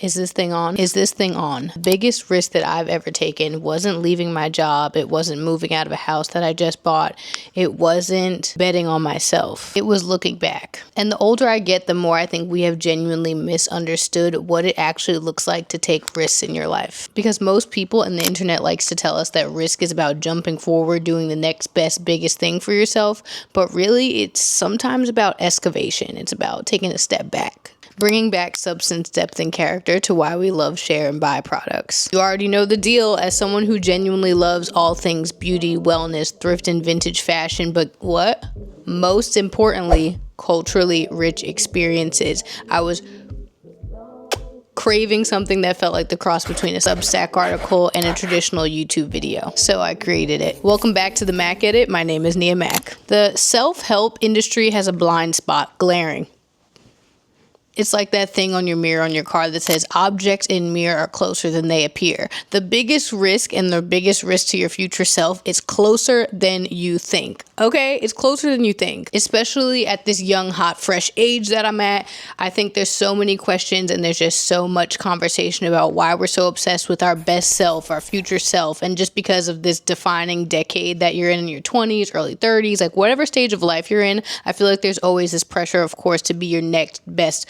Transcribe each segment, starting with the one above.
Is this thing on? Is this thing on? The biggest risk that I've ever taken wasn't leaving my job. It wasn't moving out of a house that I just bought. It wasn't betting on myself. It was looking back. And the older I get, the more I think we have genuinely misunderstood what it actually looks like to take risks in your life. Because most people and the internet likes to tell us that risk is about jumping forward, doing the next best, biggest thing for yourself. But really, it's sometimes about excavation. It's about taking a step back. Bringing back substance, depth, and character to why we love, share, and buy products. You already know the deal. As someone who genuinely loves all things beauty, wellness, thrift, and vintage fashion, but what? Most importantly, culturally rich experiences. I was craving something that felt like the cross between a Substack article and a traditional YouTube video. So I created it. Welcome back to the Mac Edit. My name is M.A.C. The self-help industry has a blind spot, glaring. It's like that thing on your mirror on your car that says objects in mirror are closer than they appear. The biggest risk and the biggest risk to your future self is closer than you think. Okay? It's closer than you think. Especially at this young, hot, fresh age that I'm at. I think there's so many questions and there's just so much conversation about why we're so obsessed with our best self, our future self. And just because of this defining decade that you're in your 20s, early 30s, like whatever stage of life you're in, I feel like there's always this pressure, of course, to be your next best,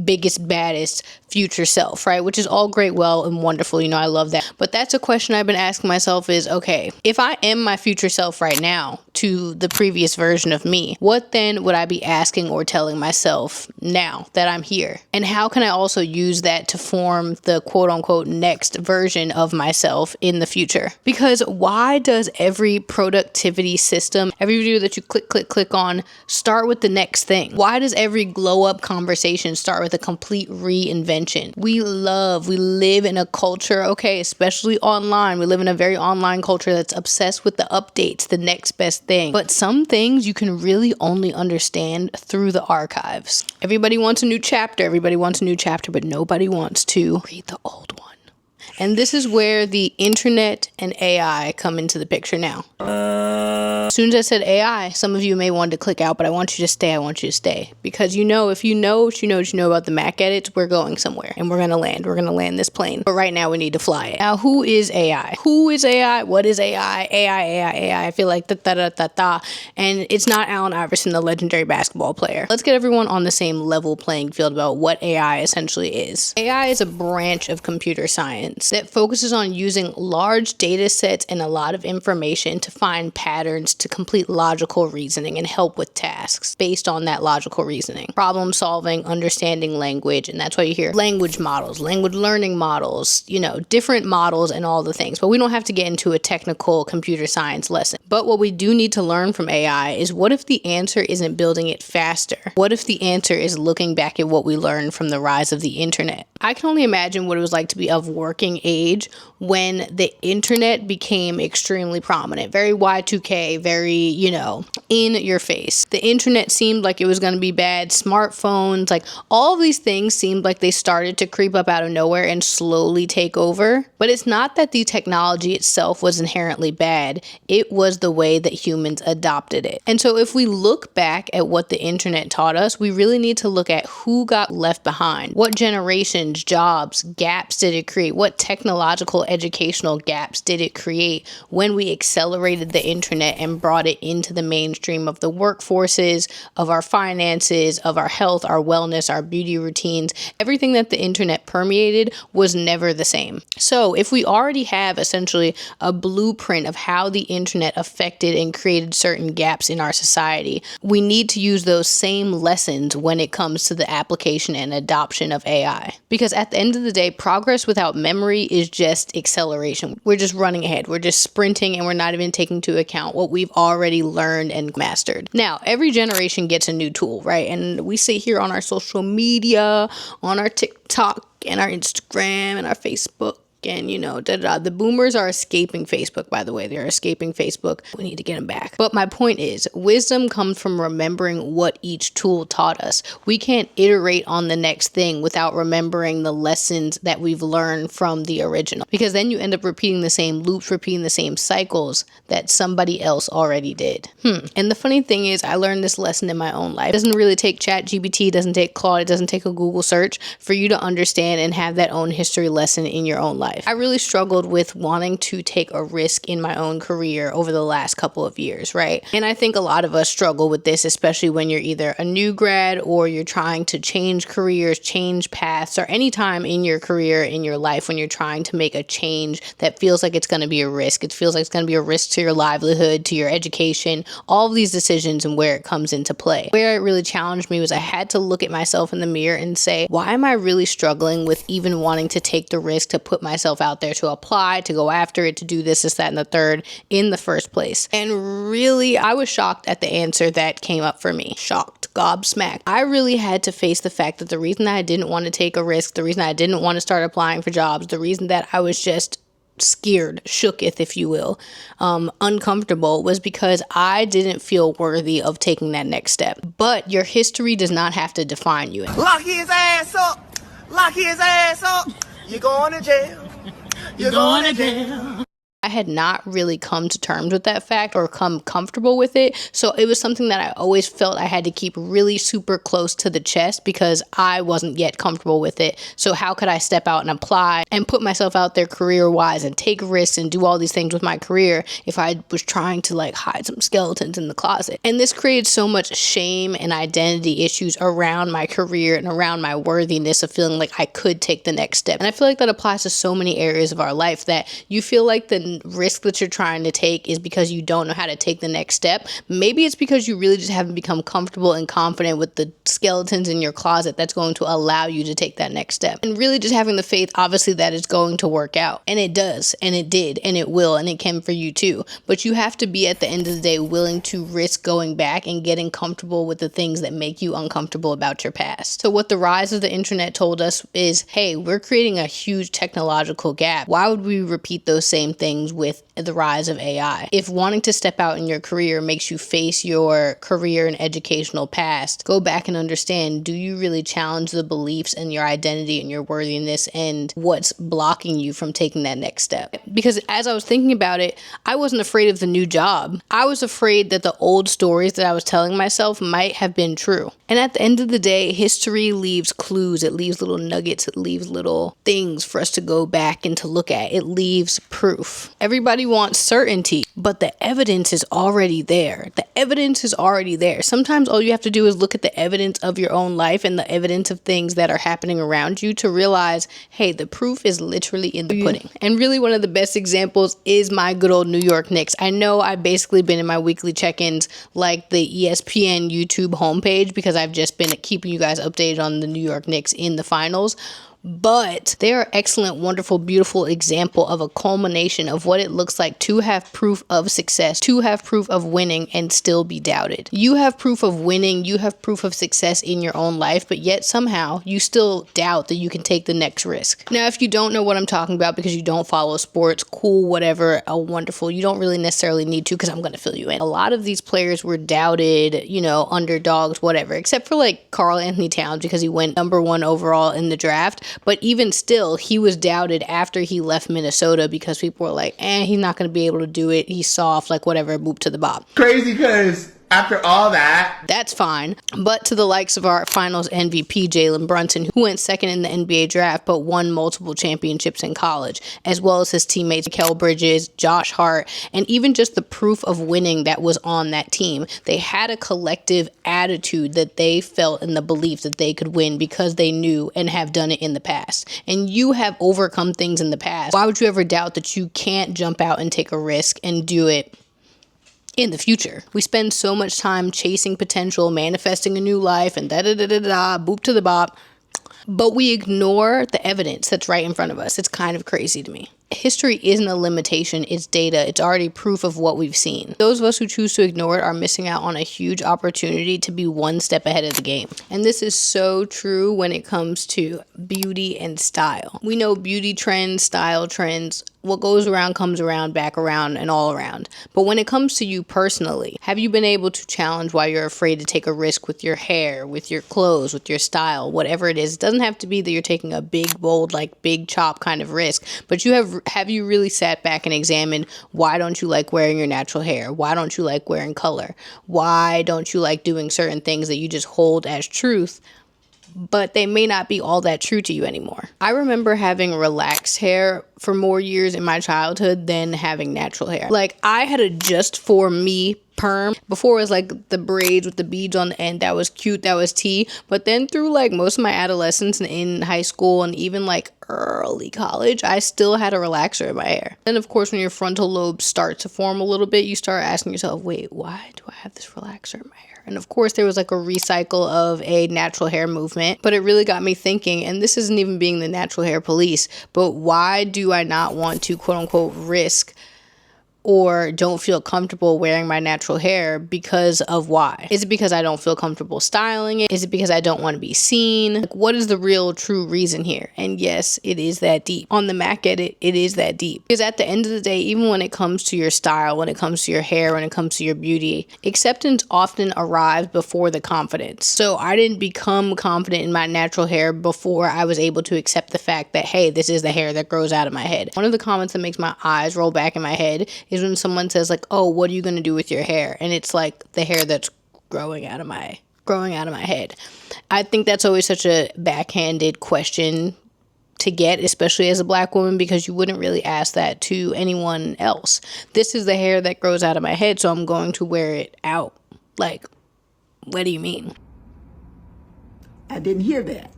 biggest, baddest future self, right? Which is all great, well, and wonderful. You know, I love that. But that's a question I've been asking myself is, okay, if I am my future self right now to the previous version of me, what then would I be asking or telling myself now that I'm here? And how can I also use that to form the quote unquote next version of myself in the future? Because why does every productivity system, every video that you click on, start with the next thing? Why does every glow up conversation start with a complete reinvention? We live in a culture, okay, especially online. We live in a very online culture that's obsessed with the updates, the next best thing. But some things you can really only understand through the archives. Everybody wants a new chapter. But nobody wants to read the old one. And this is where the internet and AI come into the picture now. As soon as I said AI, some of you may want to click out, but I want you to stay. Because you know, if you know what you know about the Mac edits, we're going somewhere and we're going to land. We're going to land this plane. But right now we need to fly it. Now, who is AI? What is AI? AI. I feel like da. And it's not Allen Iverson, the legendary basketball player. Let's get everyone on the same level playing field about what AI essentially is. AI is a branch of computer science that focuses on using large data sets and a lot of information to find patterns to complete logical reasoning and help with tasks based on that logical reasoning. Problem solving, understanding language, and that's why you hear language models, language learning models, you know, different models and all the things. But we don't have to get into a technical computer science lesson. But what we do need to learn from AI is, what if the answer isn't building it faster? What if the answer is looking back at what we learned from the rise of the internet? I can only imagine what it was like to be of working age when the internet became extremely prominent, very Y2K, very, you know, in your face. The internet seemed like it was going to be bad. Smartphones, like all of these things seemed like they started to creep up out of nowhere and slowly take over. But it's not that the technology itself was inherently bad. It was the way that humans adopted it. And so if we look back at what the internet taught us, we really need to look at who got left behind. What generations, jobs, gaps did it create? What technological, educational gaps did it create when we accelerated the internet and brought it into the mainstream of the workforces, of our finances, of our health, our wellness, our beauty routines? Everything that the internet permeated was never the same. So if we already have essentially a blueprint of how the internet affected and created certain gaps in our society, we need to use those same lessons when it comes to the application and adoption of AI. Because at the end of the day, progress without memory is just acceleration. We're just running ahead. We're just sprinting and we're not even taking into account what we've already learned and mastered. Now, every generation gets a new tool, right? And we sit here on our social media, on our TikTok and our Instagram and our Facebook and, The boomers are escaping Facebook, by the way. They're escaping Facebook. We need to get them back. But my point is, wisdom comes from remembering what each tool taught us. We can't iterate on the next thing without remembering the lessons that we've learned from the original. Because then you end up repeating the same loops, repeating the same cycles that somebody else already did. And the funny thing is, I learned this lesson in my own life. It doesn't really take ChatGPT, it doesn't take Claude, it doesn't take a Google search for you to understand and have that own history lesson in your own life. I really struggled with wanting to take a risk in my own career over the last couple of years, right? And I think a lot of us struggle with this, especially when you're either a new grad or you're trying to change careers, change paths, or any time in your career, in your life, when you're trying to make a change that feels like it's going to be a risk. It feels like it's going to be a risk to your livelihood, to your education, all of these decisions and where it comes into play. Where it really challenged me was I had to look at myself in the mirror and say, why am I really struggling with even wanting to take the risk to put myself out there, to apply, to go after it, to do this, that, and the third in the first place? And really, I was shocked at the answer that came up for me. Shocked, gobsmacked. I really had to face the fact that the reason that I didn't want to take a risk, the reason I didn't want to start applying for jobs, the reason that I was just scared, shooketh, if you will, uncomfortable, was because I didn't feel worthy of taking that next step. But your history does not have to define you. Lock his ass up! Lock his ass up! You're going to jail! You're going to jail! I had not really come to terms with that fact or come comfortable with it. So it was something that I always felt I had to keep really super close to the chest because I wasn't yet comfortable with it. So how could I step out and apply and put myself out there career-wise and take risks and do all these things with my career if I was trying to hide some skeletons in the closet? And this created so much shame and identity issues around my career and around my worthiness of feeling like I could take the next step. And I feel like that applies to so many areas of our life, that you feel like the risk that you're trying to take is because you don't know how to take the next step. Maybe it's because you really just haven't become comfortable and confident with the skeletons in your closet that's going to allow you to take that next step. And really just having the faith, obviously, that it's going to work out. And it does, and it did, and it will, and it can for you too. But you have to be, at the end of the day, willing to risk going back and getting comfortable with the things that make you uncomfortable about your past. So what the rise of the internet told us is, hey, we're creating a huge technological gap. Why would we repeat those same things with the rise of AI? If wanting to step out in your career makes you face your career and educational past, go back and understand, do you really challenge the beliefs and your identity and your worthiness and what's blocking you from taking that next step? Because as I was thinking about it, I wasn't afraid of the new job. I was afraid that the old stories that I was telling myself might have been true. And at the end of the day, history leaves clues. It leaves little nuggets. It leaves little things for us to go back and to look at. It leaves proof. Everybody wants certainty, but the evidence is already there. The evidence is already there. Sometimes all you have to do is look at the evidence of your own life and the evidence of things that are happening around you to realize, hey, the proof is literally in the pudding. And really one of the best examples is my good old New York Knicks. I know I've basically been in my weekly check-ins like the ESPN YouTube homepage because I've just been keeping you guys updated on the New York Knicks in the finals. But they are excellent, wonderful, beautiful example of a culmination of what it looks like to have proof of success, to have proof of winning and still be doubted. You have proof of winning, you have proof of success in your own life, but yet somehow you still doubt that you can take the next risk. Now, if you don't know what I'm talking about because you don't follow sports, cool, whatever, wonderful. You don't really necessarily need to because I'm going to fill you in. A lot of these players were doubted, underdogs, whatever, except for Karl Anthony Towns because he went number 1 overall in the draft. But even still, he was doubted after he left Minnesota because people were like, he's not going to be able to do it. He's soft, whatever, boop to the bop. Crazy because after all that, that's fine. But to the likes of our finals MVP, Jalen Brunson, who went second in the NBA draft, but won multiple championships in college, as well as his teammates, Mikal Bridges, Josh Hart, and even just the proof of winning that was on that team. They had a collective attitude that they felt in the belief that they could win because they knew and have done it in the past. And you have overcome things in the past. Why would you ever doubt that you can't jump out and take a risk and do it in the future? We spend so much time chasing potential, manifesting a new life, and boop to the bop. but we ignore the evidence that's right in front of us. It's kind of crazy to me. History isn't a limitation, it's data. It's already proof of what we've seen. Those of us who choose to ignore it are missing out on a huge opportunity to be one step ahead of the game. And this is so true when it comes to beauty and style. We know beauty trends, style trends, what goes around comes around, back around, and all around. But when it comes to you personally, have you been able to challenge why you're afraid to take a risk with your hair, with your clothes, with your style, whatever it is? It doesn't have to be that you're taking a big, bold, like big chop kind of risk, but have you really sat back and examined, why don't you like wearing your natural hair? Why don't you like wearing color? Why don't you like doing certain things that you just hold as truth, but they may not be all that true to you anymore? I remember having relaxed hair for more years in my childhood than having natural hair. Like, I had a just for me perm. Before, it was like the braids with the beads on the end. That was cute. That was tea. But then through like most of my adolescence and in high school and even like early college, I still had a relaxer in my hair. Then of course, when your frontal lobes start to form a little bit, you start asking yourself, wait, why do I have this relaxer in my hair? And of course, there was like a recycle of a natural hair movement, but it really got me thinking, and this isn't even being the natural hair police, but why do I not want to quote unquote risk or don't feel comfortable wearing my natural hair? Because of why? Is it because I don't feel comfortable styling it? Is it because I don't want to be seen? Like, what is the real true reason here? And yes, it is that deep. On the Mac Edit, it is that deep. Because at the end of the day, even when it comes to your style, when it comes to your hair, when it comes to your beauty, acceptance often arrives before the confidence. So I didn't become confident in my natural hair before I was able to accept the fact that, hey, this is the hair that grows out of my head. One of the comments that makes my eyes roll back in my head is when someone says like, oh, what are you going to do with your hair? And it's like the hair that's growing out of my head. I think that's always such a backhanded question to get, especially as a Black woman, because you wouldn't really ask that to anyone else. This is the hair that grows out of my head, so I'm going to wear it out. Like, what do you mean? I didn't hear that.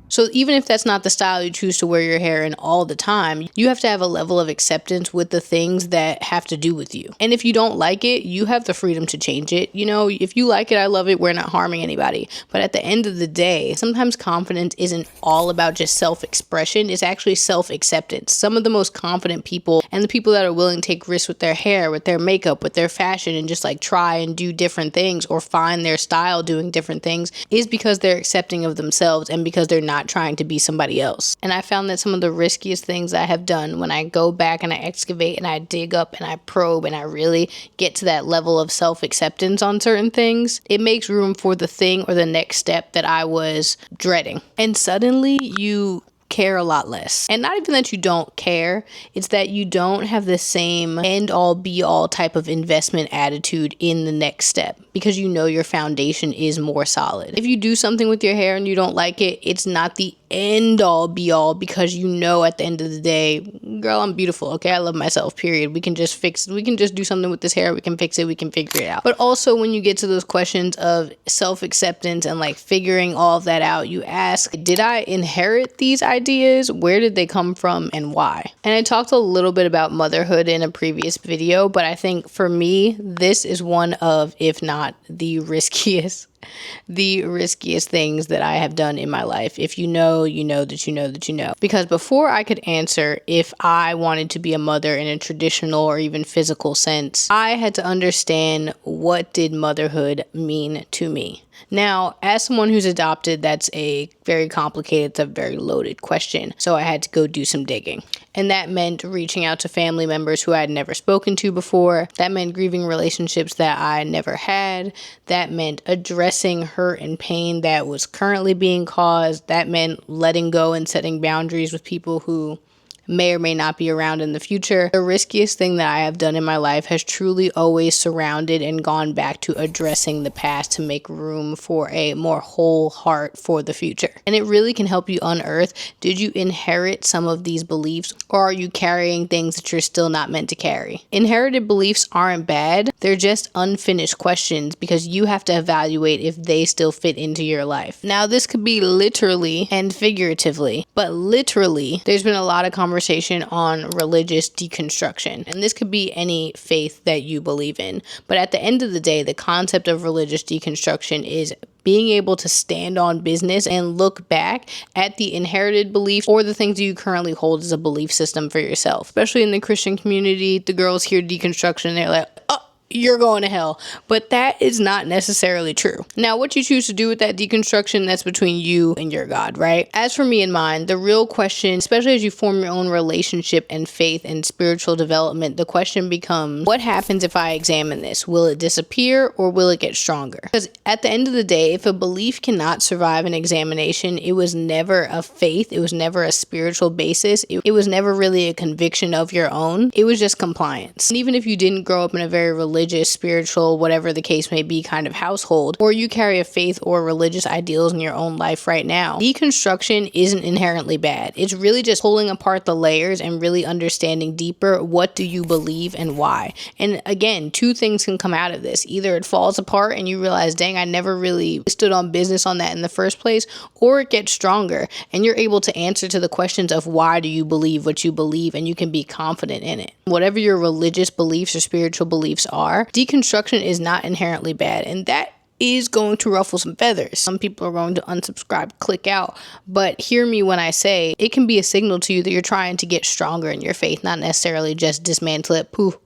So even if that's not the style you choose to wear your hair in all the time, you have to have a level of acceptance with the things that have to do with you. And if you don't like it, you have the freedom to change it. You know, if you like it, I love it. We're not harming anybody. But at the end of the day, sometimes confidence isn't all about just self-expression. It's actually self-acceptance. Some of the most confident people and the people that are willing to take risks with their hair, with their makeup, with their fashion, and just like try and do different things or find their style doing different things is because they're accepting of themselves and because they're not trying to be somebody else. And I found that some of the riskiest things I have done, when I go back and I excavate and I dig up and I probe and I really get to that level of self-acceptance on certain things, it makes room for the thing or the next step that I was dreading. And suddenly you care a lot less. And not even that you don't care, it's that you don't have the same end all be all type of investment attitude in the next step, because you know your foundation is more solid. If you do something with your hair and you don't like it, it's not the end all be all, because you know at the end of the day, girl, I'm beautiful, okay? I love myself, period. We can just do something with this hair, we can fix it, we can figure it out. But also when you get to those questions of self-acceptance and like figuring all of that out, you ask, did I inherit these ideas? Where did they come from and why? And I talked a little bit about motherhood in a previous video, but I think for me, this is one of, if not the riskiest things that I have done in my life. If you know, you know that you know that you know. Because before I could answer if I wanted to be a mother in a traditional or even physical sense, I had to understand, what did motherhood mean to me? Now, as someone who's adopted, that's a very complicated, it's a very loaded question. So I had to go do some digging. And that meant reaching out to family members who I had never spoken to before. That meant grieving relationships that I never had. That meant addressing hurt and pain that was currently being caused. That meant letting go and setting boundaries with people who may or may not be around in the future. The riskiest thing that I have done in my life has truly always surrounded and gone back to addressing the past to make room for a more whole heart for the future. And it really can help you unearth, did you inherit some of these beliefs, or are you carrying things that you're still not meant to carry? Inherited beliefs aren't bad, they're just unfinished questions, because you have to evaluate if they still fit into your life. Now, this could be literally and figuratively, but literally, there's been a lot of conversations conversation on religious deconstruction. And this could be any faith that you believe in. But at the end of the day, the concept of religious deconstruction is being able to stand on business and look back at the inherited beliefs or the things you currently hold as a belief system for yourself. Especially in the Christian community, the girls hear deconstruction, they're like, oh, you're going to hell. But that is not necessarily true. Now, what you choose to do with that deconstruction, that's between you and your God, right? As for me and mine, the real question, especially as you form your own relationship and faith and spiritual development, the question becomes, what happens if I examine this? Will it disappear or will it get stronger? Because at the end of the day, if a belief cannot survive an examination, it was never a faith. It was never a spiritual basis. It was never really a conviction of your own. It was just compliance. And even if you didn't grow up in a very religious, spiritual, whatever the case may be kind of household, or you carry a faith or religious ideals in your own life right now, deconstruction isn't inherently bad. It's really just pulling apart the layers and really understanding deeper, what do you believe and why? And again, two things can come out of this. Either it falls apart and you realize, dang, I never really stood on business on that in the first place, or it gets stronger and you're able to answer to the questions of why do you believe what you believe, and you can be confident in it. Whatever your religious beliefs or spiritual beliefs are, deconstruction is not inherently bad, and that is going to ruffle some feathers. Some people are going to unsubscribe, click out, but hear me when I say it can be a signal to you that you're trying to get stronger in your faith, not necessarily just dismantle it, poof,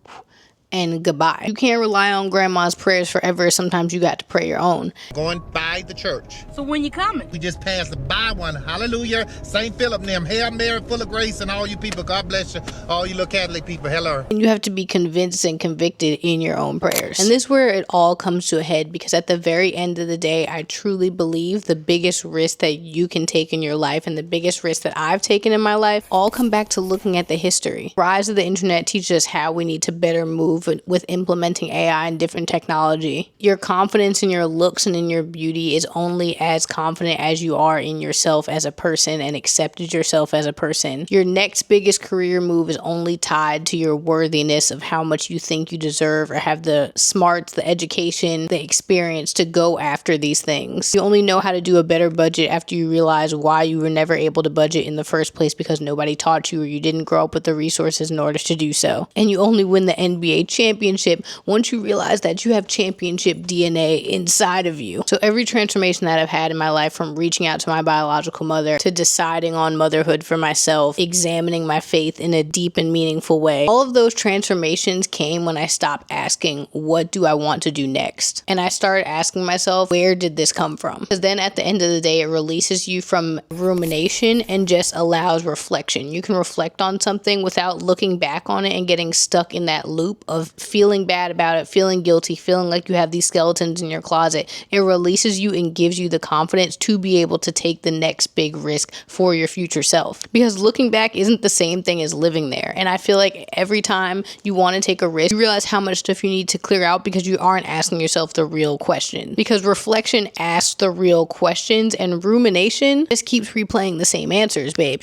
and goodbye. You can't rely on grandma's prayers forever. Sometimes you got to pray your own. Going by the church. So when you coming? We just passed by one. Hallelujah. St. Philip and them. Hail Mary, full of grace, and all you people. God bless you. All you little Catholic people. Hello. And you have to be convinced and convicted in your own prayers. And this is where it all comes to a head, because at the very end of the day, I truly believe the biggest risk that you can take in your life and the biggest risk that I've taken in my life all come back to looking at the history. Rise of the internet teaches us how we need to better move with implementing AI and different technology. Your confidence in your looks and in your beauty is only as confident as you are in yourself as a person and accepted yourself as a person. Your next biggest career move is only tied to your worthiness of how much you think you deserve or have the smarts, the education, the experience to go after these things. You only know how to do a better budget after you realize why you were never able to budget in the first place, because nobody taught you or you didn't grow up with the resources in order to do so. And you only win the NBA championship once you realize that you have championship DNA inside of you. So every transformation that I've had in my life, from reaching out to my biological mother to deciding on motherhood for myself, examining my faith in a deep and meaningful way, all of those transformations came when I stopped asking, what do I want to do next? And I started asking myself, where did this come from? Because then at the end of the day, it releases you from rumination and just allows reflection. You can reflect on something without looking back on it and getting stuck in that loop of feeling bad about it, feeling guilty, feeling like you have these skeletons in your closet. It releases you and gives you the confidence to be able to take the next big risk for your future self. Because looking back isn't the same thing as living there. And I feel like every time you want to take a risk, you realize how much stuff you need to clear out because you aren't asking yourself the real question. Because reflection asks the real questions, and rumination just keeps replaying the same answers, babe.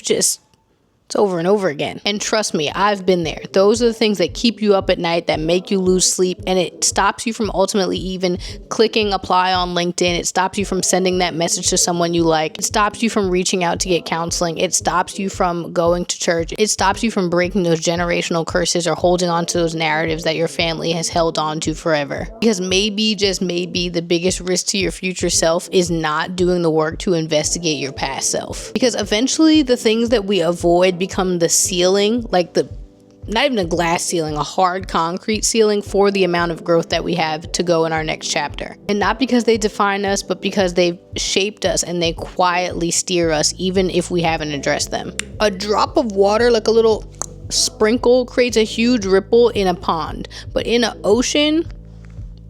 It's over and over again. And trust me, I've been there. Those are the things that keep you up at night, that make you lose sleep, and it stops you from ultimately even clicking apply on LinkedIn. It stops you from sending that message to someone you like. It stops you from reaching out to get counseling. It stops you from going to church. It stops you from breaking those generational curses or holding on to those narratives that your family has held on to forever. Because maybe, just maybe, the biggest risk to your future self is not doing the work to investigate your past self. Because eventually the things that we avoid become the ceiling, like not even a glass ceiling, a hard concrete ceiling for the amount of growth that we have to go in our next chapter. And not because they define us, but because they've shaped us and they quietly steer us even if we haven't addressed them. A drop of water, like a little sprinkle, creates a huge ripple in a pond, but in an ocean,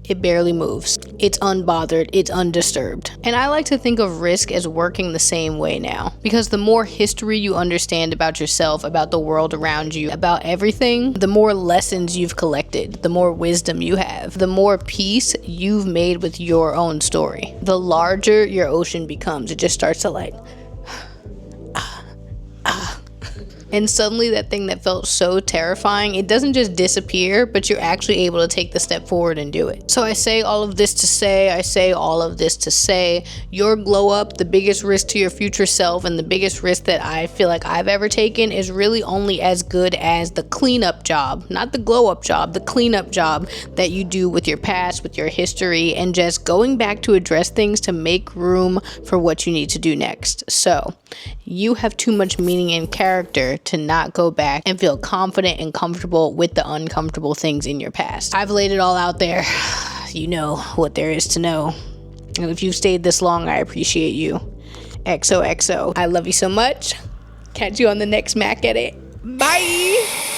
it barely moves. It's unbothered, it's undisturbed. And I like to think of risk as working the same way now. Because the more history you understand about yourself, about the world around you, about everything, the more lessons you've collected, the more wisdom you have, the more peace you've made with your own story. The larger your ocean becomes, it just starts to like, And suddenly that thing that felt so terrifying, it doesn't just disappear, but you're actually able to take the step forward and do it. So I say all of this to say, your glow up, the biggest risk to your future self and the biggest risk that I feel like I've ever taken, is really only as good as the cleanup job, not the glow up job, the cleanup job that you do with your past, with your history, and just going back to address things to make room for what you need to do next. So you have too much meaning and character to not go back and feel confident and comfortable with the uncomfortable things in your past. I've laid it all out there. You know what there is to know. And if you've stayed this long, I appreciate you. XOXO. I love you so much. Catch you on the next Mac Edit. Bye.